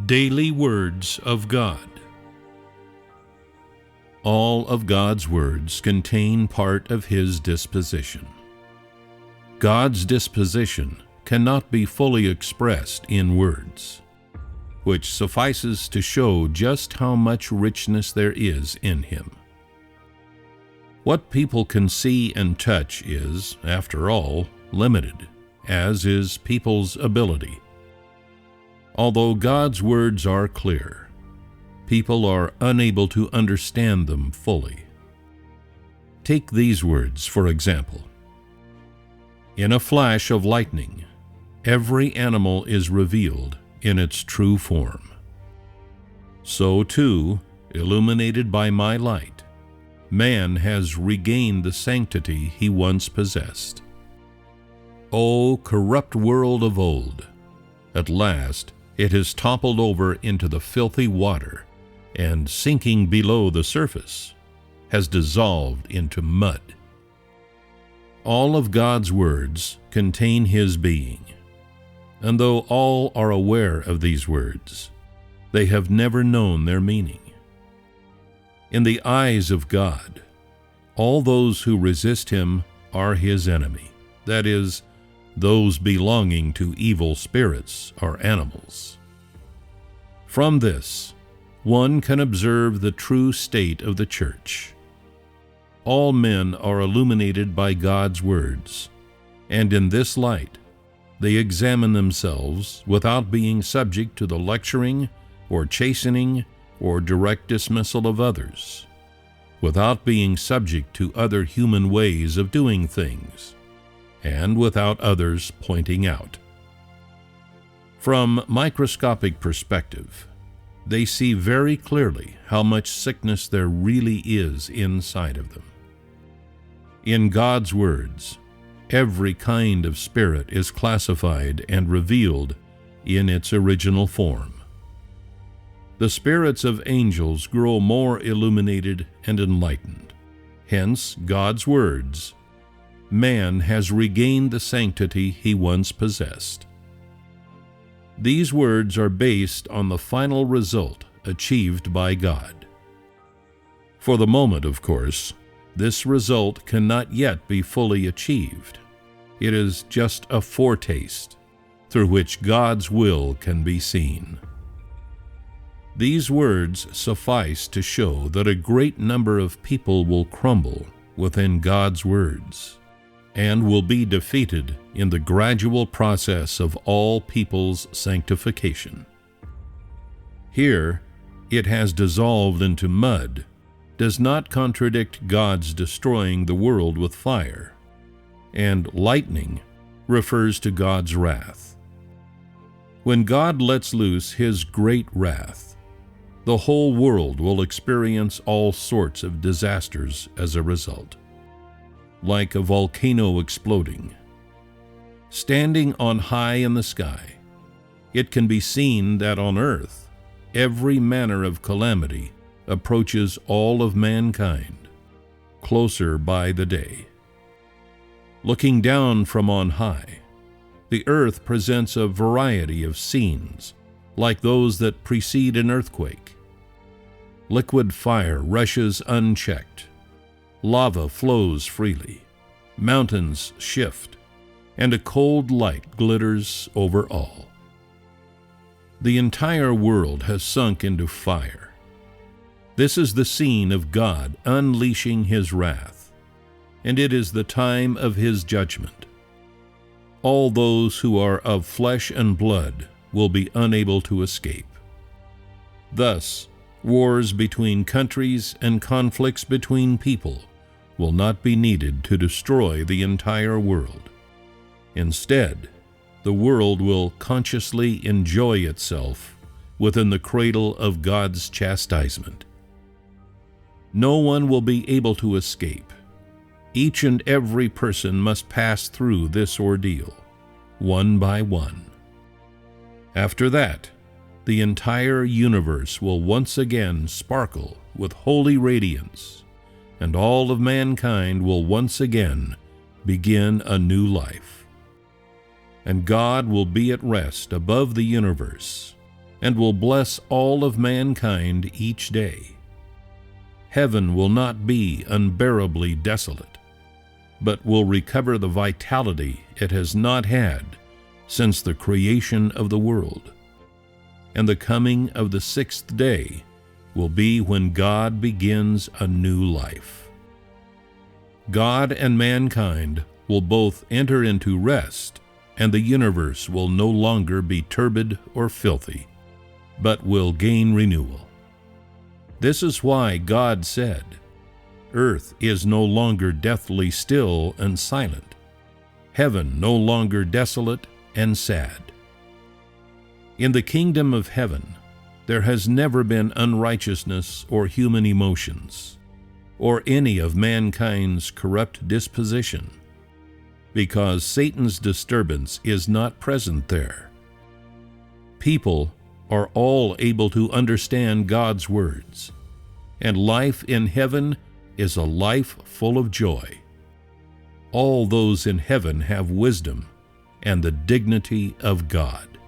Daily Words of God. All of God's words contain part of His disposition. God's disposition cannot be fully expressed in words, which suffices to show just how much richness there is in Him. What people can see and touch is, after all, limited, as is people's ability. Although God's words are clear, people are unable to understand them fully. Take these words, for example. In a flash of lightning, every animal is revealed in its true form. So too, illuminated by my light, man has regained the sanctity he once possessed. O corrupt world of old, at last it has toppled over into the filthy water, and sinking below the surface, has dissolved into mud. All of God's words contain His being, and though all are aware of these words, they have never known their meaning. In the eyes of God, all those who resist Him are His enemy, that is, those belonging to evil spirits or animals. From this, one can observe the true state of the church. All men are illuminated by God's words, and in this light, they examine themselves without being subject to the lecturing or chastening or direct dismissal of others, without being subject to other human ways of doing things, and without others pointing out. From microscopic perspective, they see very clearly how much sickness there really is inside of them. In God's words, every kind of spirit is classified and revealed in its original form. The spirits of angels grow more illuminated and enlightened. Hence, God's words, man has regained the sanctity he once possessed. These words are based on the final result achieved by God. For the moment, of course, this result cannot yet be fully achieved. It is just a foretaste through which God's will can be seen. These words suffice to show that a great number of people will crumble within God's words and will be defeated in the gradual process of all people's sanctification. Here, it has dissolved into mud does not contradict God's destroying the world with fire, and lightning refers to God's wrath. When God lets loose His great wrath, the whole world will experience all sorts of disasters as a result, like a volcano exploding. Standing on high in the sky, it can be seen that on earth, every manner of calamity approaches all of mankind, closer by the day. Looking down from on high, the earth presents a variety of scenes, like those that precede an earthquake. Liquid fire rushes unchecked, lava flows freely, mountains shift, and a cold light glitters over all. The entire world has sunk into fire. This is the scene of God unleashing His wrath, and it is the time of His judgment. All those who are of flesh and blood will be unable to escape. Thus, wars between countries and conflicts between people will not be needed to destroy the entire world. Instead, the world will consciously enjoy itself within the cradle of God's chastisement. No one will be able to escape. Each and every person must pass through this ordeal, one by one. After that, the entire universe will once again sparkle with holy radiance, and all of mankind will once again begin a new life. And God will be at rest above the universe, and will bless all of mankind each day. Heaven will not be unbearably desolate, but will recover the vitality it has not had since the creation of the world. And the coming of the sixth day will be when God begins a new life. God and mankind will both enter into rest, and the universe will no longer be turbid or filthy, but will gain renewal. This is why God said, "Earth is no longer deathly still and silent, heaven no longer desolate and sad." In the kingdom of heaven, there has never been unrighteousness or human emotions, or any of mankind's corrupt disposition, because Satan's disturbance is not present there. People are all able to understand God's words, and life in heaven is a life full of joy. All those in heaven have wisdom and the dignity of God.